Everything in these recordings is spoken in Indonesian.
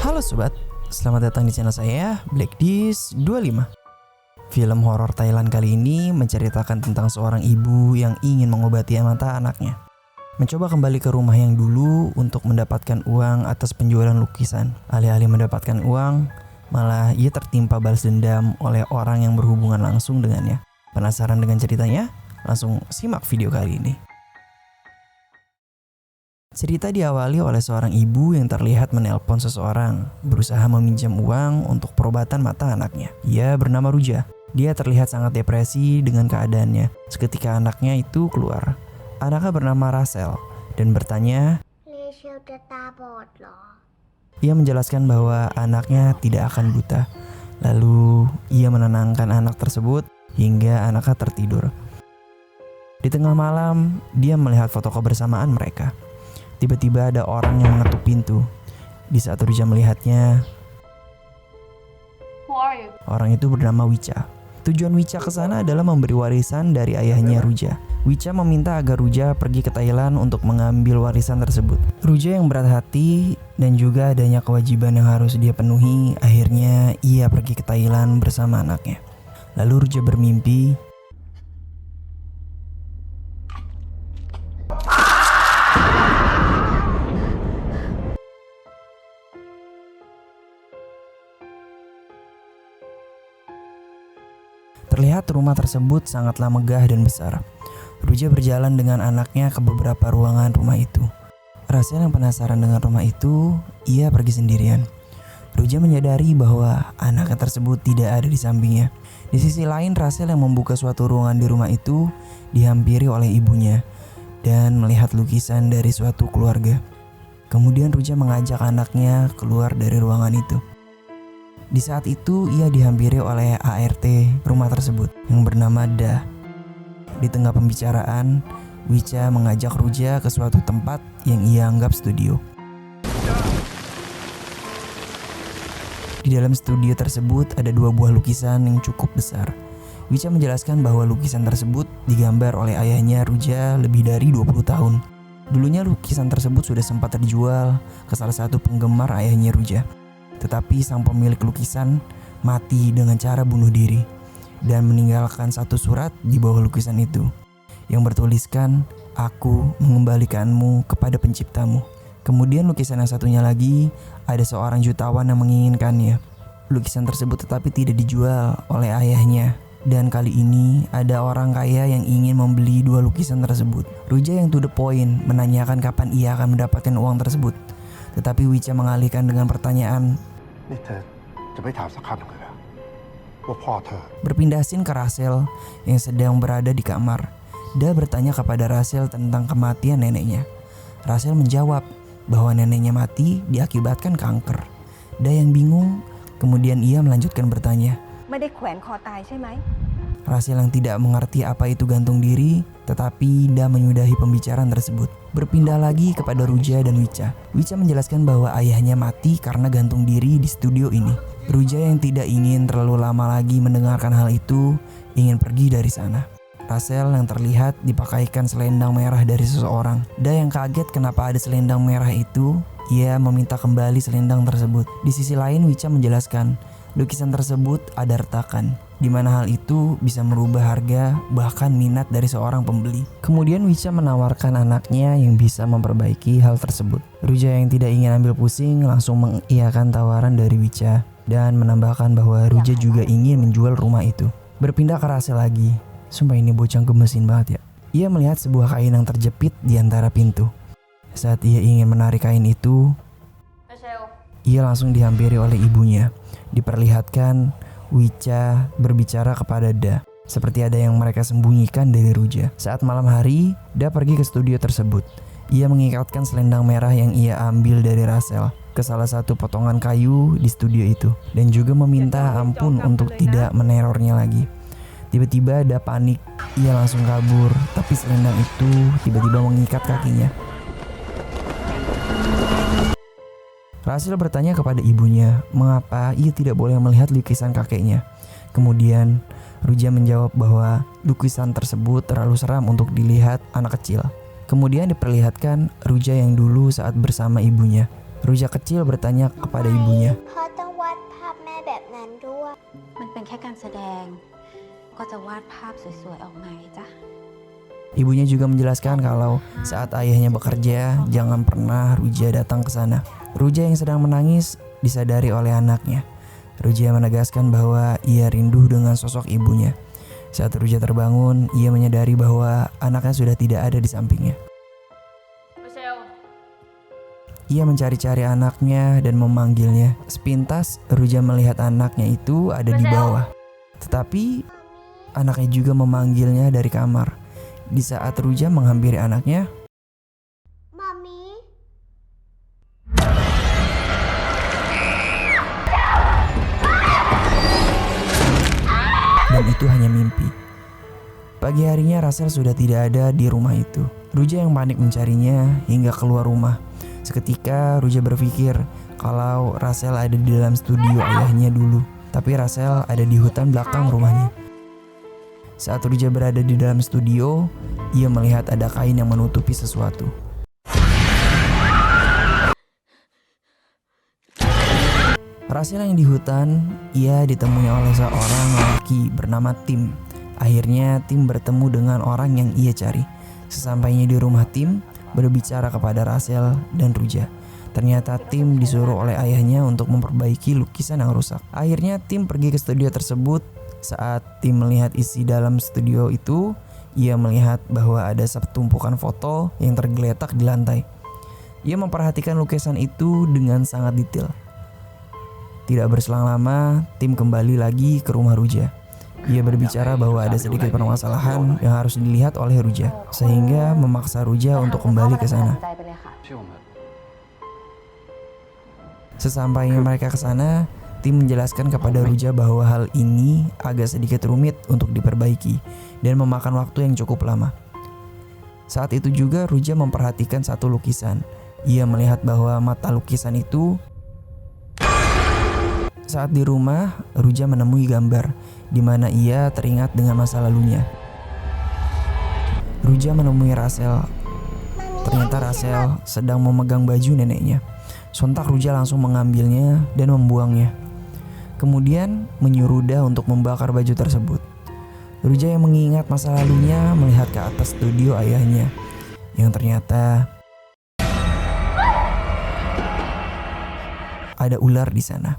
Halo sobat, selamat datang di channel saya, Blackdish 25. Film horor Thailand kali ini menceritakan tentang seorang ibu yang ingin mengobati mata anaknya. Mencoba kembali ke rumah yang dulu untuk mendapatkan uang atas penjualan lukisan. Alih-alih mendapatkan uang, malah ia tertimpa balas dendam oleh orang yang berhubungan langsung dengannya. Penasaran dengan ceritanya? Langsung simak video kali ini. Cerita diawali oleh seorang ibu yang terlihat menelpon seseorang, berusaha meminjam uang untuk perobatan mata anaknya. Ia bernama Ruja. Dia terlihat sangat depresi dengan keadaannya. Seketika anaknya itu keluar. Anaknya bernama Rachel dan bertanya, ia menjelaskan bahwa anaknya tidak akan buta. Lalu ia menenangkan anak tersebut hingga anaknya tertidur. Di tengah malam, dia melihat foto kebersamaan mereka. Tiba-tiba ada orang yang mengetuk pintu. Di saat Ruja melihatnya, orang itu bernama Wicha. Tujuan Wicha ke sana adalah memberi warisan dari ayahnya Ruja. Wicha meminta agar Ruja pergi ke Thailand untuk mengambil warisan tersebut. Ruja yang berat hati dan juga adanya kewajiban yang harus dia penuhi, akhirnya ia pergi ke Thailand bersama anaknya. Lalu Ruja bermimpi terlihat rumah tersebut sangatlah megah dan besar. Ruja berjalan dengan anaknya ke beberapa ruangan rumah itu. Rachel yang penasaran dengan rumah itu, ia pergi sendirian. Ruja menyadari bahwa anaknya tersebut tidak ada di sampingnya. Di sisi lain, Rachel yang membuka suatu ruangan di rumah itu dihampiri oleh ibunya dan melihat lukisan dari suatu keluarga. Kemudian Ruja mengajak anaknya keluar dari ruangan itu. Di saat itu ia dihampiri oleh ART rumah tersebut yang bernama Da. Di tengah pembicaraan, Wicha mengajak Ruja ke suatu tempat yang ia anggap studio. Di dalam studio tersebut ada 2 buah lukisan yang cukup besar. Wicha menjelaskan bahwa lukisan tersebut digambar oleh ayahnya Ruja lebih dari 20 tahun. Dulunya lukisan tersebut sudah sempat terjual ke salah satu penggemar ayahnya Ruja. Tetapi sang pemilik lukisan mati dengan cara bunuh diri dan meninggalkan satu surat di bawah lukisan itu yang bertuliskan, "Aku mengembalikanmu kepada penciptamu." Kemudian lukisan yang satunya lagi, ada seorang jutawan yang menginginkannya. Lukisan tersebut tetapi tidak dijual oleh ayahnya. Dan kali ini ada orang kaya yang ingin membeli 2 lukisan tersebut. Ruja yang to the point menanyakan kapan ia akan mendapatkan uang tersebut. Tetapi Wicha mengalihkan dengan pertanyaan, berpindah scene ke Rachel yang sedang berada di kamar. Da bertanya kepada Rachel tentang kematian neneknya. Rachel menjawab bahwa neneknya mati diakibatkan kanker. Da yang bingung, kemudian ia melanjutkan bertanya, Rachel yang tidak mengerti apa itu gantung diri, tetapi Da menyudahi pembicaraan tersebut. Berpindah lagi kepada Ruja dan Wicha. Wicha menjelaskan bahwa ayahnya mati karena gantung diri di studio ini. Ruja yang tidak ingin terlalu lama lagi mendengarkan hal itu, ingin pergi dari sana. Rachel yang terlihat dipakaikan selendang merah dari seseorang. Da yang kaget kenapa ada selendang merah itu, ia meminta kembali selendang tersebut. Di sisi lain Wicha menjelaskan, lukisan tersebut ada retakan, di mana hal itu bisa merubah harga bahkan minat dari seorang pembeli. Kemudian Wicha menawarkan anaknya yang bisa memperbaiki hal tersebut. Ruja yang tidak ingin ambil pusing langsung mengiyakan tawaran dari Wicha dan menambahkan bahwa Ruja juga ingin menjual rumah itu. Berpindah ke Rachel lagi. Sumpah ini bocah gemesin banget ya. Ia melihat sebuah kain yang terjepit di antara pintu. Saat ia ingin menarik kain itu, ia langsung dihampiri oleh ibunya. Diperlihatkan Wicha berbicara kepada Da, seperti ada yang mereka sembunyikan dari Ruja. Saat malam hari, Da pergi ke studio tersebut. Ia mengikatkan selendang merah yang ia ambil dari Rachel ke salah satu potongan kayu di studio itu dan juga meminta ampun untuk tidak menerornya lagi. Tiba-tiba Da panik, ia langsung kabur, tapi selendang itu tiba-tiba mengikat kakinya. Rachel bertanya kepada ibunya mengapa ia tidak boleh melihat lukisan kakeknya. Kemudian Ruja menjawab bahwa lukisan tersebut terlalu seram untuk dilihat anak kecil. Kemudian diperlihatkan Ruja yang dulu saat bersama ibunya. Ruja kecil bertanya kepada ibunya. พ่อต้องวาดภาพแม่แบบนั้นด้วย มันเป็นแค่การแสดง ก็จะวาดภาพสวยๆออกมาไงจ๊ะ Ibunya juga menjelaskan kalau saat ayahnya bekerja, jangan pernah Ruja datang ke sana. Ruja yang sedang menangis disadari oleh anaknya. Ruja menegaskan bahwa ia rindu dengan sosok ibunya. Saat Ruja terbangun, ia menyadari bahwa anaknya sudah tidak ada di sampingnya. Ia mencari-cari anaknya dan memanggilnya. Sepintas, Ruja melihat anaknya itu ada di bawah. Tetapi, anaknya juga memanggilnya dari kamar. Di saat Ruja menghampiri anaknya, มามี dan itu hanya mimpi. Pagi harinya Rachel sudah tidak ada di rumah itu. Ruja yang panik mencarinya hingga keluar rumah. Seketika Ruja berpikir kalau Rachel ada di dalam studio ayahnya dulu, tapi Rachel ada di hutan belakang rumahnya. Saat Ruja berada di dalam studio, ia melihat ada kain yang menutupi sesuatu. Rachel yang di hutan, ia ditemui oleh seorang lelaki bernama Tim. Akhirnya Tim bertemu dengan orang yang ia cari. Sesampainya di rumah Tim, berbicara kepada Rachel dan Ruja. Ternyata Tim disuruh oleh ayahnya untuk memperbaiki lukisan yang rusak. Akhirnya Tim pergi ke studio tersebut. Saat Tim melihat isi dalam studio itu, ia melihat bahwa ada setumpukan foto yang tergeletak di lantai. Ia memperhatikan lukisan itu dengan sangat detail. Tidak berselang lama, Tim kembali lagi ke rumah Ruja. Ia berbicara bahwa ada sedikit permasalahan yang harus dilihat oleh Ruja, sehingga memaksa Ruja untuk kembali ke sana. Sesampainya mereka ke sana, Tim menjelaskan kepada Ruja bahwa hal ini agak sedikit rumit untuk diperbaiki dan memakan waktu yang cukup lama. Saat itu juga Ruja memperhatikan satu lukisan. Ia melihat bahwa mata lukisan itu. Saat di rumah, Ruja menemui gambar di mana ia teringat dengan masa lalunya. Ruja menemui Rachel. Ternyata Rachel sedang memegang baju neneknya. Sontak Ruja langsung mengambilnya dan membuangnya. Kemudian menyuruh Da untuk membakar baju tersebut. Ruja yang mengingat masa lalunya melihat ke atas studio ayahnya, yang ternyata ada ular di sana.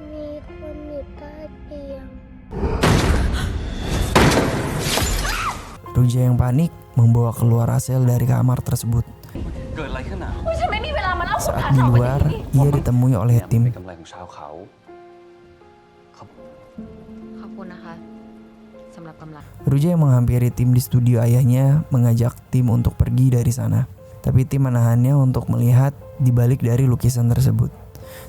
มีคนอยู่ใต้เตียง Ruja yang panik membawa keluar Rachel dari kamar tersebut. Saat di luar, ia ditemui oleh Tim. ขอบคุณนะคะสำหรับกำลัง Ruja yang menghampiri Tim di studio ayahnya mengajak Tim untuk pergi dari sana. Tapi Tim menahannya untuk melihat di balik dari lukisan tersebut.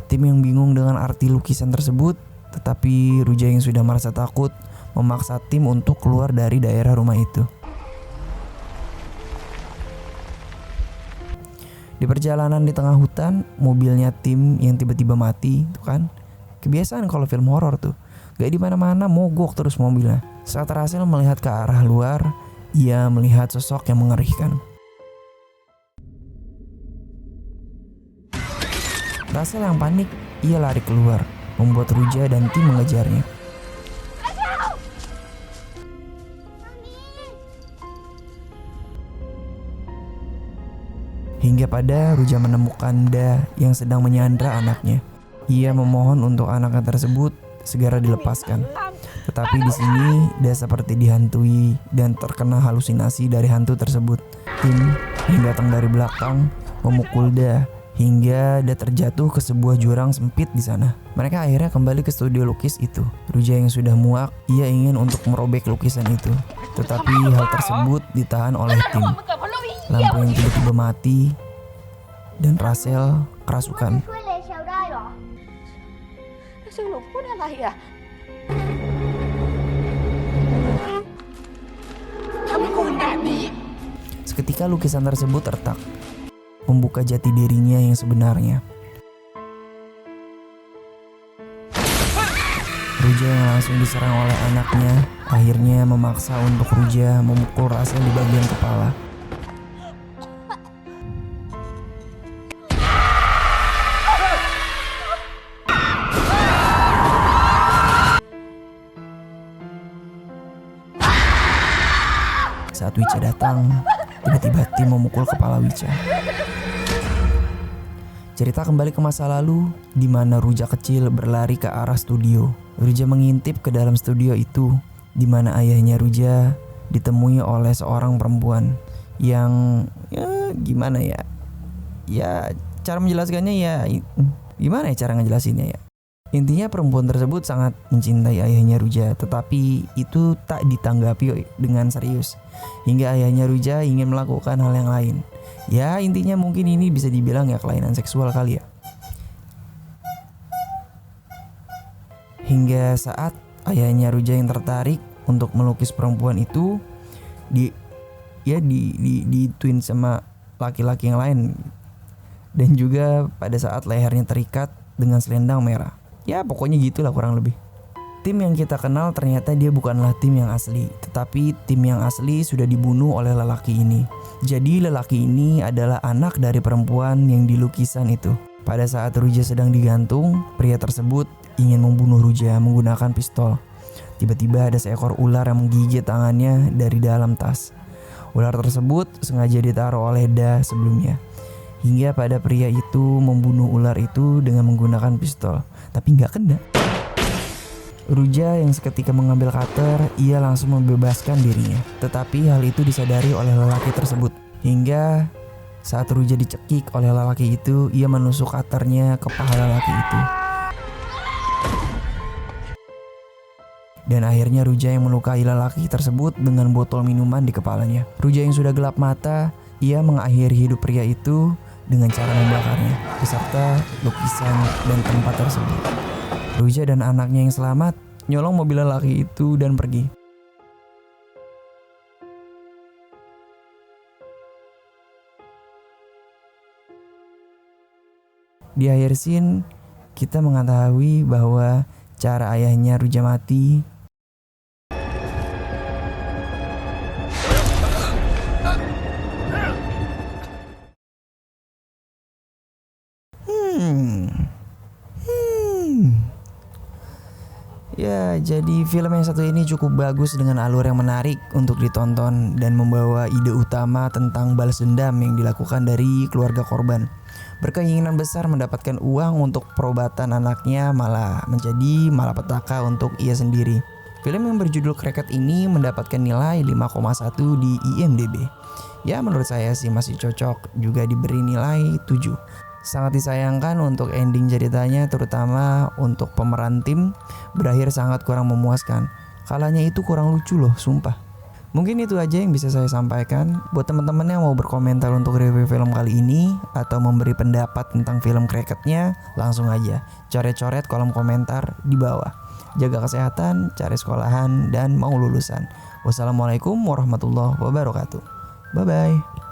Tim yang bingung dengan arti lukisan tersebut, tetapi Ruja yang sudah merasa takut memaksa Tim untuk keluar dari daerah rumah itu. Di perjalanan di tengah hutan, mobilnya Tim yang tiba-tiba mati, tuh kan? Kebiasaan kalau film horor tuh. Gak di mana-mana mogok terus mobilnya. Saat Rachel melihat ke arah luar, ia melihat sosok yang mengerikan. Rachel yang panik, ia lari keluar, membuat Ruja dan Tim mengejarnya. Hingga pada Ruja menemukan Da yang sedang menyandra anaknya. Ia memohon untuk anaknya tersebut segera dilepaskan. Tetapi di sini Da seperti dihantui dan terkena halusinasi dari hantu tersebut. Tim yang datang dari belakang memukul Da hingga Da terjatuh ke sebuah jurang sempit di sana. Mereka akhirnya kembali ke studio lukis itu. Ruja yang sudah muak, ia ingin untuk merobek lukisan itu. Tetapi hal tersebut ditahan oleh Tim. Lampu yang tiba-tiba mati dan Rachel kerasukan. ช่วยเลเชลได้เหรอ แล้วชื่อหนูพูดอะไรอ่ะทำไมคุณแบบนี้ Seketika lukisan tersebut retak, membuka jati dirinya yang sebenarnya. Ruja yang langsung diserang oleh anaknya akhirnya memaksa untuk Ruja memukul Rachel di bagian kepala. Saat Wicca datang, tiba-tiba Tim memukul kepala Wicca. Cerita kembali ke masa lalu, di mana Ruja kecil berlari ke arah studio. Ruja mengintip ke dalam studio itu, di mana ayahnya Ruja ditemui oleh seorang perempuan yang gimana ya? Ya cara menjelaskannya gimana ya cara ngejelasinnya ya? Intinya perempuan tersebut sangat mencintai ayahnya Ruja, tetapi itu tak ditanggapi dengan serius. Hingga ayahnya Ruja ingin melakukan hal yang lain. Ya intinya mungkin ini bisa dibilang ya kelainan seksual kali ya. Hingga saat ayahnya Ruja yang tertarik untuk melukis perempuan itu twin sama laki-laki yang lain. Dan juga pada saat lehernya terikat dengan selendang merah. Ya pokoknya gitulah kurang lebih. Tim yang kita kenal ternyata dia bukanlah tim yang asli, tetapi tim yang asli sudah dibunuh oleh lelaki ini. Jadi lelaki ini adalah anak dari perempuan yang di lukisan itu. Pada saat Ruja sedang digantung, pria tersebut ingin membunuh Ruja menggunakan pistol. Tiba-tiba ada seekor ular yang menggigit tangannya dari dalam tas. Ular tersebut sengaja ditaruh oleh Da sebelumnya. Hingga pada pria itu membunuh ular itu dengan menggunakan pistol, tapi nggak kena. Ruja yang seketika mengambil cutter, ia langsung membebaskan dirinya. Tetapi hal itu disadari oleh lelaki tersebut. Hingga saat Ruja dicekik oleh lelaki itu, ia menusuk cutternya ke paha lelaki itu. Dan akhirnya Ruja yang melukai lelaki tersebut dengan botol minuman di kepalanya. Ruja yang sudah gelap mata, ia mengakhiri hidup pria itu dengan cara membakarnya beserta lukisan dan tempat tersebut. Ruja dan anaknya yang selamat nyolong mobil lelaki itu dan pergi. Di akhir scene kita mengetahui bahwa cara ayahnya Ruja mati Ya, jadi film yang satu ini cukup bagus dengan alur yang menarik untuk ditonton dan membawa ide utama tentang balas dendam yang dilakukan dari keluarga korban. Berkeinginan besar mendapatkan uang untuk perobatan anaknya malah menjadi malapetaka untuk ia sendiri. Film yang berjudul Cracked ini mendapatkan nilai 5,1 di IMDb. Ya menurut saya sih masih cocok, juga diberi nilai 7. Sangat disayangkan untuk ending ceritanya, terutama untuk pemeran Tim, berakhir sangat kurang memuaskan. Kalanya itu kurang lucu loh, sumpah. Mungkin itu aja yang bisa saya sampaikan. Buat teman-teman yang mau berkomentar untuk review film kali ini atau memberi pendapat tentang film Cracked-nya, langsung aja coret-coret kolom komentar di bawah. Jaga kesehatan, cari sekolahan, dan mau lulusan. Wassalamualaikum warahmatullahi wabarakatuh. Bye-bye.